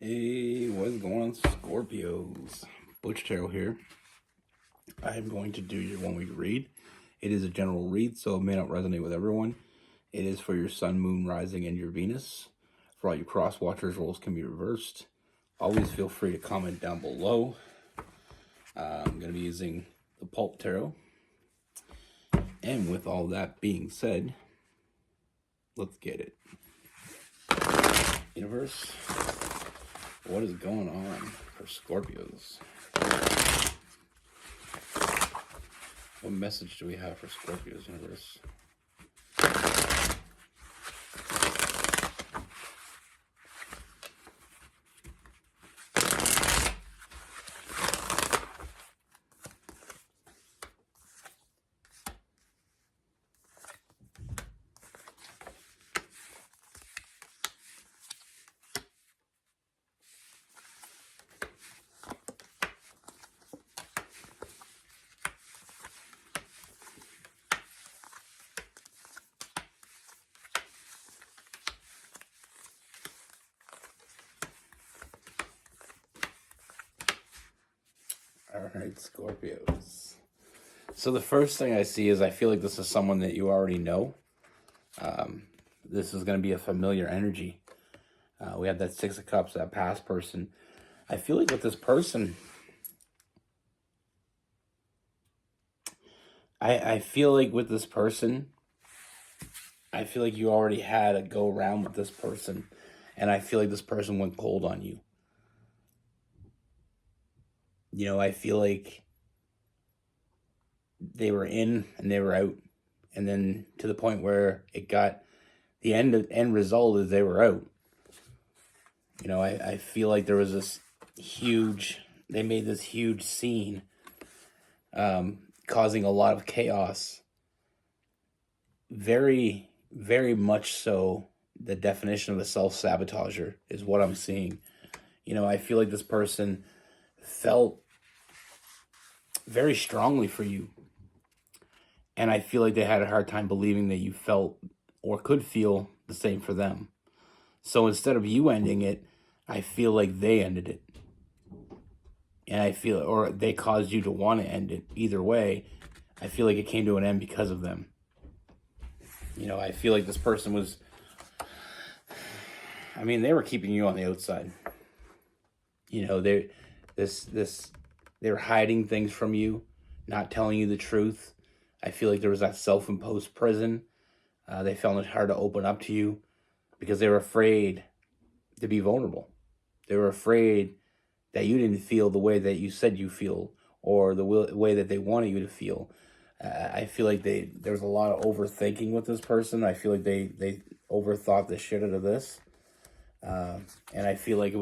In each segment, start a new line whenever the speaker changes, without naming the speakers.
Hey, what's going on, Scorpios? Butch here. I'm going to do your 1 week read. It is a general read, so it may not resonate with everyone. It is for your sun, moon, rising, and your Venus. For all you cross watchers, roles can be reversed. Always feel free to comment down below. I'm going to be using the Pulp Tarot. And with all that being said, let's get it. Universe, what is going on for Scorpios? What message do we have for Scorpios, universe? All right, Scorpios. So the first thing I see is I feel like this is someone that you already know. This is going to be a familiar energy. We have that Six of Cups, that past person. I feel like with this person, I feel like with this person, I feel like you already had a go around with this person. And I feel like this person went cold on you. You know, I feel like they were in and they were out. And then to the point where it got the end result is they were out. You know, I feel like there was this they made this huge scene, causing a lot of chaos. Very, very much so the definition of a self-sabotager is what I'm seeing. You know, I feel like this person felt very strongly for you. And I feel like they had a hard time believing that you felt or could feel the same for them. So instead of you ending it, I feel like they ended it. And I feel, or they caused you to want to end it. Either way, I feel like it came to an end because of them. You know, I feel like this person was, they were keeping you on the outside. You know, they were hiding things from you, not telling you the truth. I feel like there was that self-imposed prison. They found it hard to open up to you because they were afraid to be vulnerable. They were afraid that you didn't feel the way that you said you feel or the way that they wanted you to feel. I feel like there was a lot of overthinking with this person. I feel like they overthought the shit out of this. And I feel like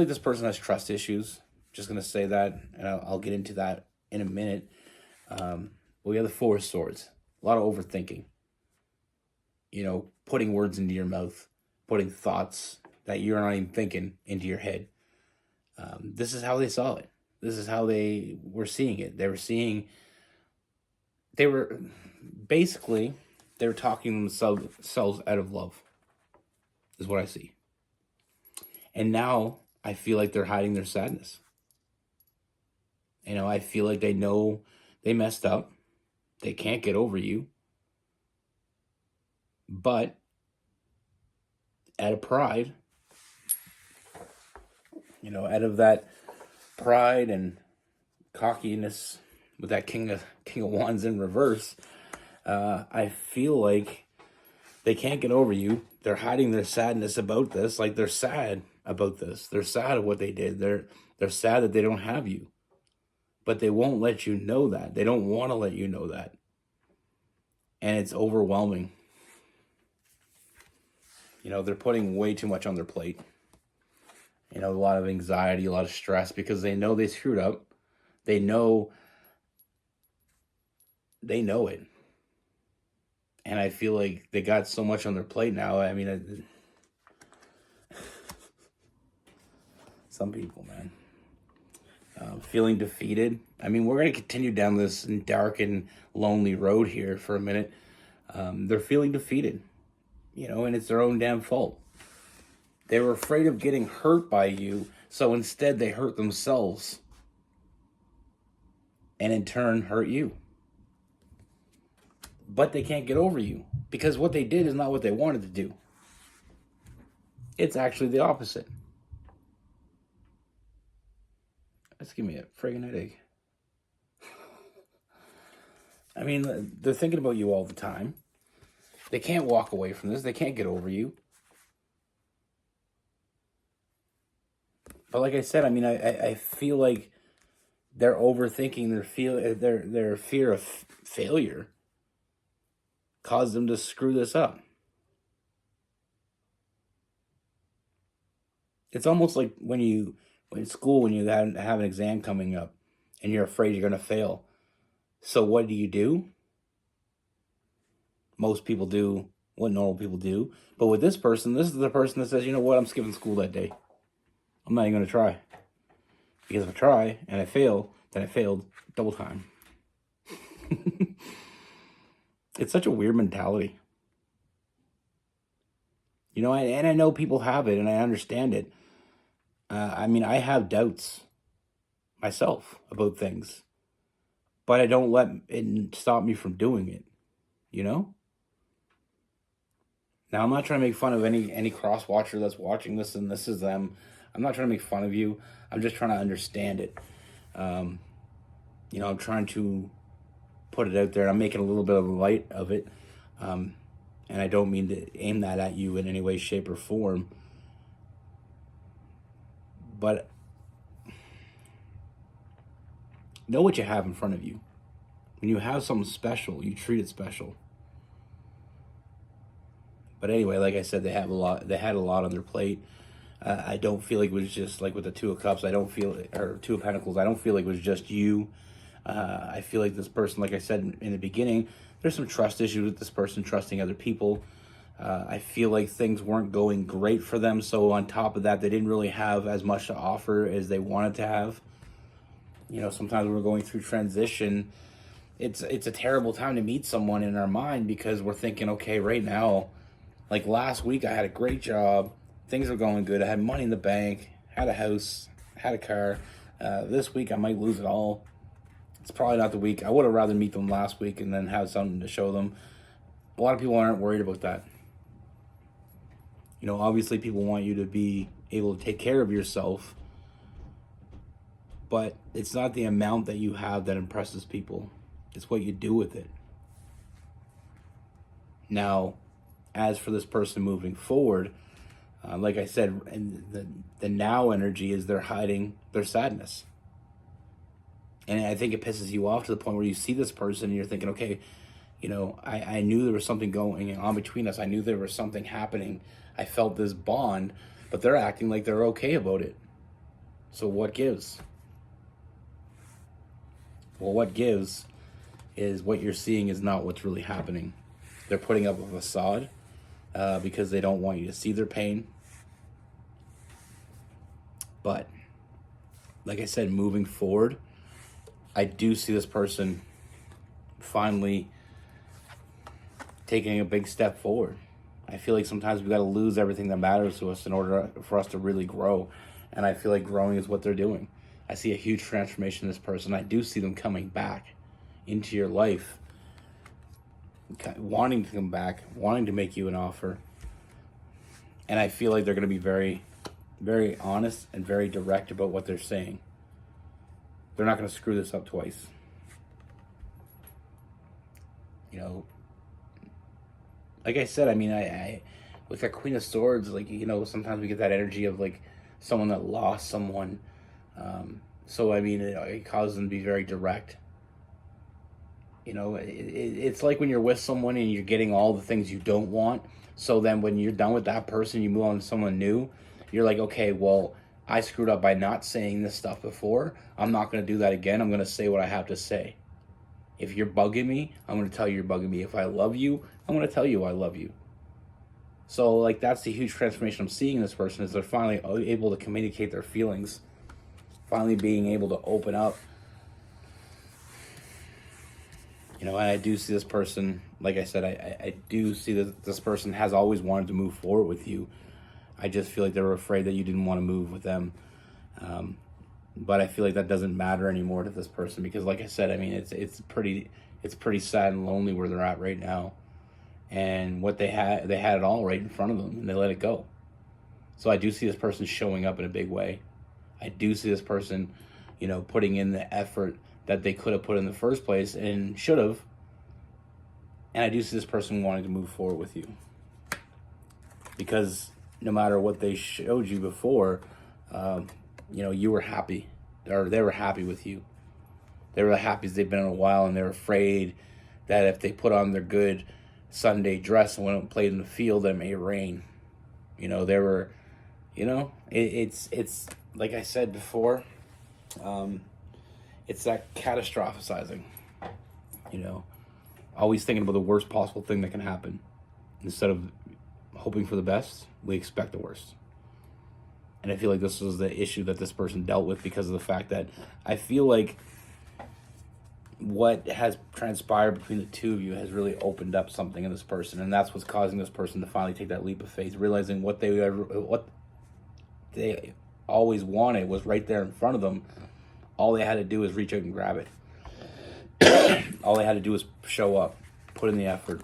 this person has trust issues. Just going to say that, and I'll get into that in a minute. We have the Four of Swords. A lot of overthinking. You know, putting words into your mouth, putting thoughts that you're not even thinking into your head. This is how they saw it. This is how they were seeing it. They were talking themselves out of love, is what I see. And now I feel like they're hiding their sadness. You know, I feel like they know they messed up. They can't get over you. But out of pride, you know, out of that pride and cockiness with that King of Wands in reverse, I feel like they can't get over you. They're hiding their sadness about this. Like, they're sad about this. They're sad at what they did. They're sad that they don't have you. But they won't let you know that. They don't want to let you know that. And it's overwhelming. You know, they're putting way too much on their plate. You know, a lot of anxiety, a lot of stress, because they know they screwed up. They know it. And I feel like they got so much on their plate now. Some people, man. Feeling defeated. We're going to continue down this dark and lonely road here for a minute. They're feeling defeated, you know, and it's their own damn fault. They were afraid of getting hurt by you, so instead they hurt themselves. And in turn hurt you. But they can't get over you because what they did is not what they wanted to do. It's actually the opposite. Let's give me a friggin' headache. I mean, they're thinking about you all the time. They can't walk away from this. They can't get over you. But like I said, I mean, I feel like they're overthinking their fear of failure caused them to screw this up. It's almost like when in school, when you have an exam coming up and you're afraid you're going to fail. So what do? Most people do what normal people do. But with this person, this is the person that says, you know what, I'm skipping school that day. I'm not even going to try. Because if I try and I fail, then I failed double time. It's such a weird mentality. You know, and I know people have it, and I understand it. I mean, I have doubts myself about things. But I don't let it stop me from doing it. You know? Now, I'm not trying to make fun of any cross-watcher that's watching this, and this is them. I'm not trying to make fun of you. I'm just trying to understand it. You know, I'm trying to put it out there. I'm making a little bit of light of it. And I don't mean to aim that at you in any way, shape, or form. But know what you have in front of you. When you have something special, you treat it special. But anyway, like I said, they had a lot on their plate. I don't feel like it was just like with the Two of Cups. Or Two of Pentacles. I don't feel like it was just you. I feel like this person, like I said in the beginning, there's some trust issues with this person trusting other people. I feel like things weren't going great for them. So on top of that, they didn't really have as much to offer as they wanted to have. You know, sometimes we're going through transition. It's a terrible time to meet someone in our mind because we're thinking, okay, right now, like last week I had a great job. Things were going good. I had money in the bank, had a house, had a car. This week I might lose it all. It's probably not the week. I would have rather meet them last week and then have something to show them. A lot of people aren't worried about that. You know, obviously people want you to be able to take care of yourself, but it's not the amount that you have that impresses people. It's what you do with it. Now, as for this person moving forward, like I said, and the now energy is they're hiding their sadness. And I think it pisses you off to the point where you see this person and you're thinking, okay, you know, I knew there was something going on between us. I knew there was something happening. I felt this bond, but they're acting like they're okay about it. So what gives? Well, what gives is what you're seeing is not what's really happening. They're putting up a facade because they don't want you to see their pain. But, like I said, moving forward, I do see this person finally taking a big step forward. I feel like sometimes we got to lose everything that matters to us in order for us to really grow. And I feel like growing is what they're doing. I see a huge transformation in this person. I do see them coming back into your life, wanting to come back, wanting to make you an offer. And I feel like they're going to be very, very honest and very direct about what they're saying. They're not going to screw this up twice. You know, like I said, I mean, I with that Queen of Swords, like, you know, sometimes we get that energy of like someone that lost someone. So, I mean, it causes them to be very direct. You know, it's like when you're with someone and you're getting all the things you don't want. So then when you're done with that person, you move on to someone new. You're like, okay, well, I screwed up by not saying this stuff before. I'm not going to do that again. I'm going to say what I have to say. If you're bugging me, I'm going to tell you you're bugging me. If I love you, I'm going to tell you I love you. So, like, that's the huge transformation I'm seeing in this person, is they're finally able to communicate their feelings. Finally being able to open up. You know, and I do see this person, like I said, I do see that this person has always wanted to move forward with you. I just feel like they were afraid that you didn't want to move with them. But I feel like that doesn't matter anymore to this person because, like I said, I mean, it's pretty sad and lonely where they're at right now. And what they had it all right in front of them, and they let it go. So I do see this person showing up in a big way. I do see this person, putting in the effort that they could have put in the first place and should have. And I do see this person wanting to move forward with you. Because no matter what they showed you before, you were happy. Or they were happy with you. They were the happiest they've been in a while, and they're afraid that if they put on their good Sunday dress and went and played in the field, it may rain. They were, it's like I said before, it's that catastrophizing, always thinking about the worst possible thing that can happen. Instead of hoping for the best, we expect the worst. And I feel like this was the issue that this person dealt with because of the fact that I feel like what has transpired between the two of you has really opened up something in this person, and that's what's causing this person to finally take that leap of faith, realizing what they always wanted was right there in front of them. All they had to do was reach out and grab it. All they had to do was show up, put in the effort,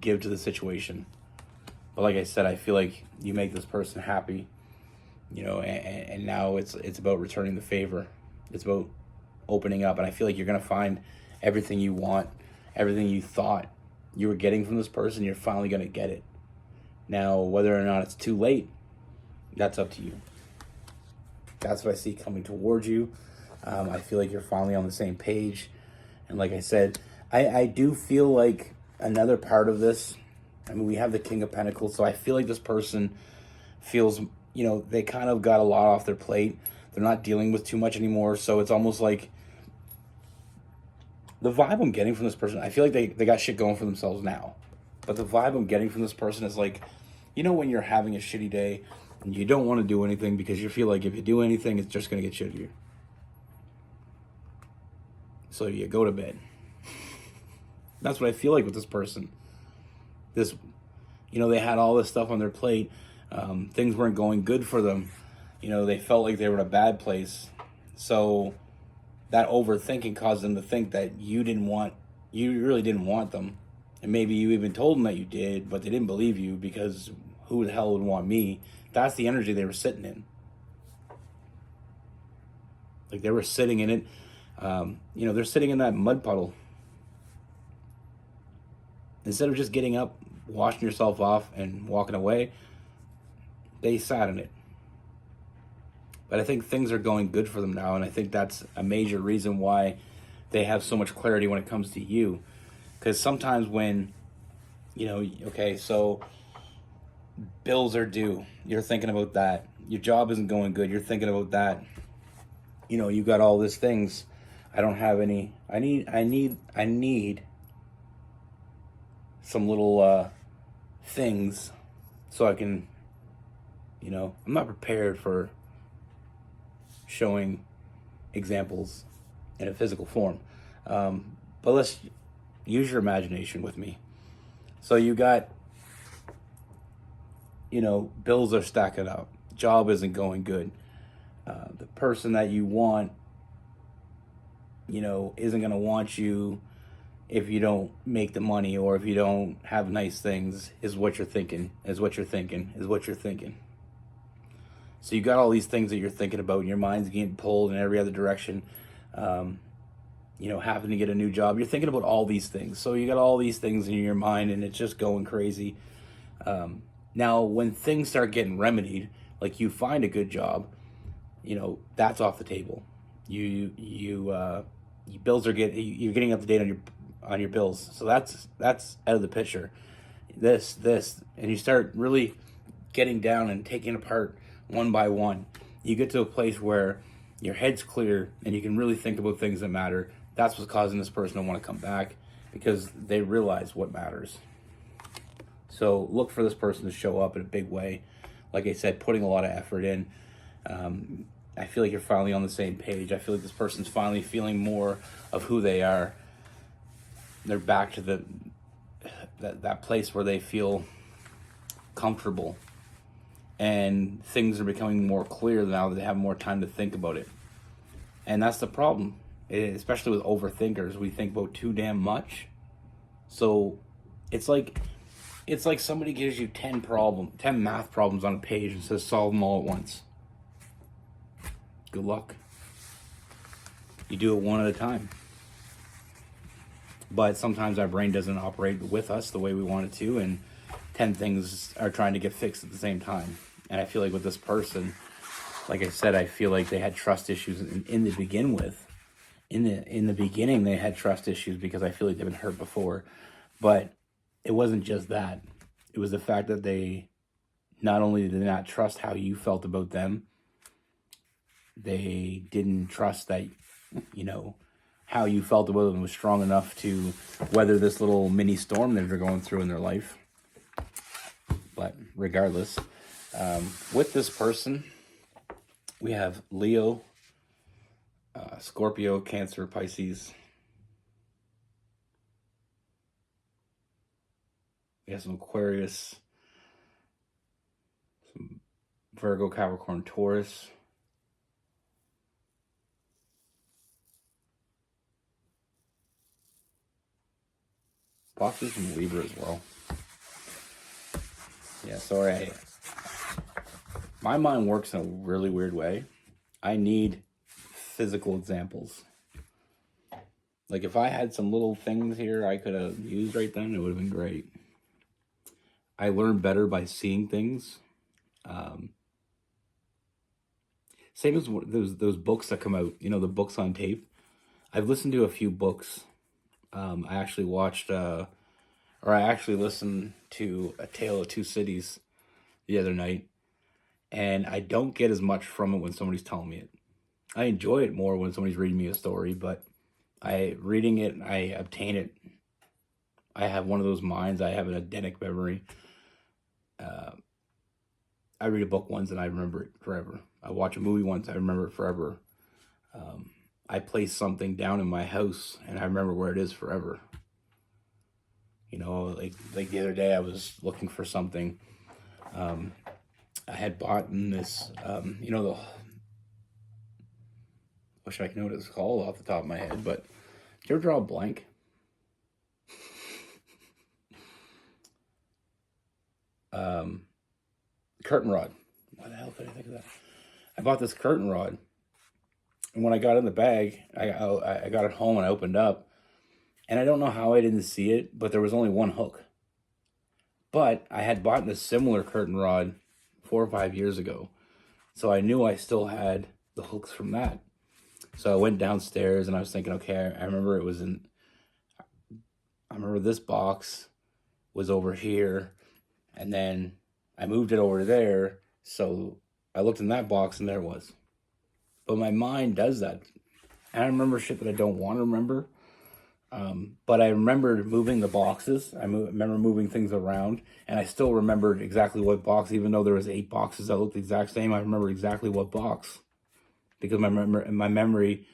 give to the situation. But like I said, I feel like you make this person happy, and now it's about returning the favor. It's about opening up, and I feel like you're going to find everything you want, everything you thought you were getting from this person, you're finally going to get it. Now, whether or not it's too late, that's up to you. That's what I see coming towards you. I feel like you're finally on the same page. And like I said, I do feel like another part of this, I mean, we have the King of Pentacles, so I feel like this person feels, they kind of got a lot off their plate. They're not dealing with too much anymore, so it's almost like the vibe I'm getting from this person, I feel like they got shit going for themselves now. But the vibe I'm getting from this person is like, when you're having a shitty day and you don't want to do anything because you feel like if you do anything, it's just going to get shittier. So you go to bed. That's what I feel like with this person. They had all this stuff on their plate. Things weren't going good for them. They felt like they were in a bad place. So that overthinking caused them to think that you really didn't want them. And maybe you even told them that you did, but they didn't believe you because who the hell would want me? That's the energy they were sitting in. Like they were sitting in it. They're sitting in that mud puddle. Instead of just getting up, washing yourself off, and walking away, they sat in it. But I think things are going good for them now, and I think that's a major reason why they have so much clarity when it comes to you. Because sometimes when, so bills are due, you're thinking about that. Your job isn't going good, you're thinking about that. You got all these things. I don't have any. I need some little things so I can, I'm not prepared for showing examples in a physical form. But let's use your imagination with me. So you got, bills are stacking up. Job isn't going good. The person that you want, isn't going to want you if you don't make the money or if you don't have nice things, is what you're thinking. So you got all these things that you're thinking about, and your mind's getting pulled in every other direction. Having to get a new job. You're thinking about all these things. So you got all these things in your mind, and it's just going crazy. Now, when things start getting remedied, like you find a good job, that's off the table. Your bills are you're getting up to date on your bills. So that's out of the picture. This, and you start really getting down and taking apart one by one. You get to a place where your head's clear and you can really think about things that matter. That's what's causing this person to want to come back, because they realize what matters. So look for this person to show up in a big way. Like I said, putting a lot of effort in. I feel like you're finally on the same page. I feel like this person's finally feeling more of who they are. They're back to that place where they feel comfortable. And things are becoming more clear now that they have more time to think about it. And that's the problem, especially with overthinkers. We think about too damn much. So it's like somebody gives you 10 math problems on a page and says solve them all at once. Good luck. You do it one at a time. But sometimes our brain doesn't operate with us the way we want it to, and 10 things are trying to get fixed at the same time. And I feel like with this person, like I said, I feel like they had trust issues in the begin with. In the beginning, they had trust issues because I feel like they've been hurt before. But it wasn't just that. It was the fact that they not only did not trust how you felt about them, they didn't trust that, how you felt about them was strong enough to weather this little mini storm that they're going through in their life. But regardless, with this person, we have Leo, Scorpio, Cancer, Pisces. We have some Aquarius, some Virgo, Capricorn, Taurus. Possibly some Libra as well. Yeah, sorry. My mind works in a really weird way. I need physical examples. Like if I had some little things here I could have used right then, it would have been great. I learn better by seeing things. Same as those books that come out, the books on tape. I've listened to a few books. I actually listened to A Tale of Two Cities the other night, and I don't get as much from it when somebody's telling me it. I enjoy it more when somebody's reading me a story, but reading it, I obtain it. I have one of those minds. I have an eidetic memory. I read a book once and I remember it forever. I watch a movie once, I remember it forever. I place something down in my house and I remember where it is forever. Like the other day I was looking for something. I had bought in this, wish I could know what it's called off the top of my head, but did you ever draw a blank? Curtain rod. Why the hell could I think of that? I bought this curtain rod, and when I got in the bag, I got it home and I opened up, and I don't know how I didn't see it, but there was only one hook. But I had bought a similar curtain rod 4 or 5 years ago, so I knew I still had the hooks from that. So I went downstairs and I was thinking, okay, I remember I remember this box was over here, and then I moved it over there, so I looked in that box and there it was. But my mind does that. And I remember shit that I don't want to remember. But I remembered moving the boxes. I remember moving things around, and I still remembered exactly what box, even though there was 8 boxes that looked the exact same. I remember exactly what box, because my memory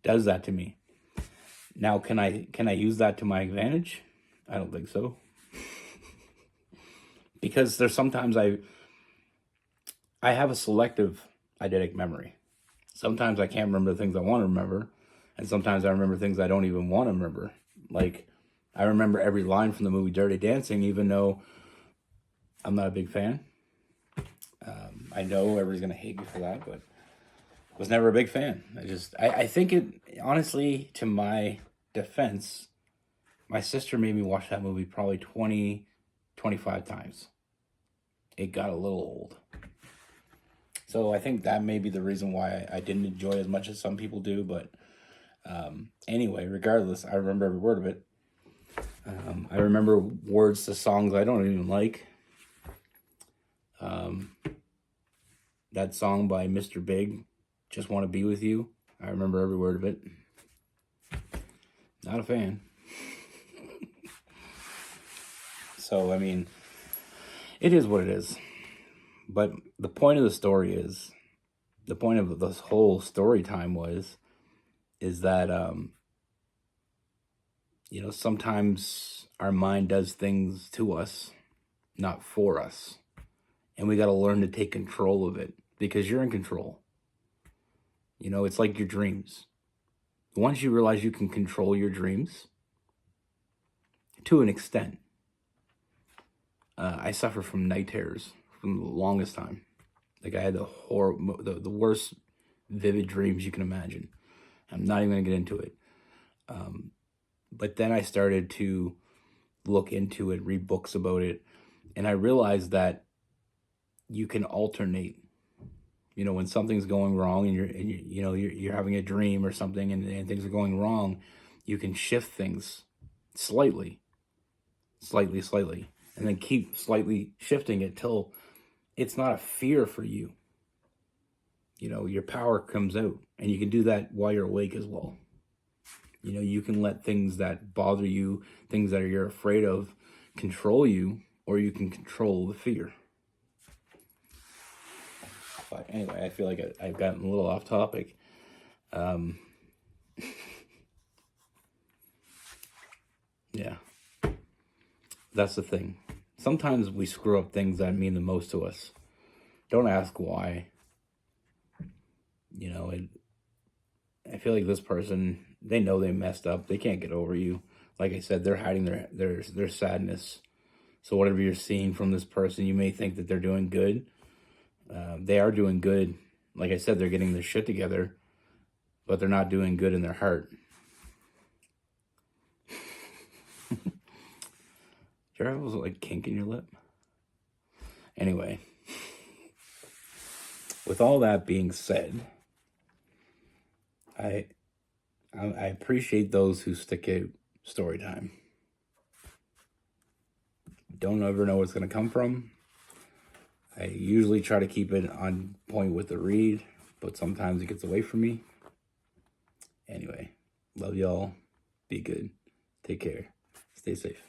does that to me. Now, can I use that to my advantage? I don't think so. Because there's sometimes I have a selective eidetic memory. Sometimes I can't remember the things I want to remember, and sometimes I remember things I don't even want to remember. Like, I remember every line from the movie Dirty Dancing, even though I'm not a big fan. I know everybody's going to hate me for that, but was never a big fan. I think it, honestly, to my defense, my sister made me watch that movie probably 20, 25 times. It got a little old. So I think that may be the reason why I didn't enjoy it as much as some people do. But anyway, regardless, I remember every word of it. I remember words to songs I don't even like. That song by Mr. Big, Just Want to Be With You. I remember every word of it. Not a fan. So, I mean, it is what it is. But the point of the story is, the point of this whole story time is that, sometimes our mind does things to us not for us. And we got to learn to take control of it, because you're in control. You know, it's like your dreams. Once you realize you can control your dreams, to an extent, I suffer from night terrors from the longest time. Like, I had the worst vivid dreams you can imagine. I'm not even going to get into it. But then I started to look into it, read books about it, and I realized that you can alternate. You know, when something's going wrong and you're having a dream or something, and things are going wrong, you can shift things slightly, and then keep slightly shifting it till it's not a fear for you. You know, your power comes out, and you can do that while you're awake as well. You know, you can let things that bother you, things that you're afraid of, control you, or you can control the fear. Anyway, I feel like I've gotten a little off topic. Yeah, that's the thing. Sometimes we screw up things that mean the most to us. Don't ask why. You know, I feel like this person, they know they messed up. They can't get over you. Like I said, they're hiding their sadness. So whatever you're seeing from this person, you may think that they're doing good. They are doing good. Like I said, they're getting their shit together, but they're not doing good in their heart. Do you ever have like kink in your lip? Anyway, with all that being said, I appreciate those who stick out story time. Don't ever know where it's going to come from. I usually try to keep it on point with the read, but sometimes it gets away from me. Anyway, love y'all. Be good. Take care. Stay safe.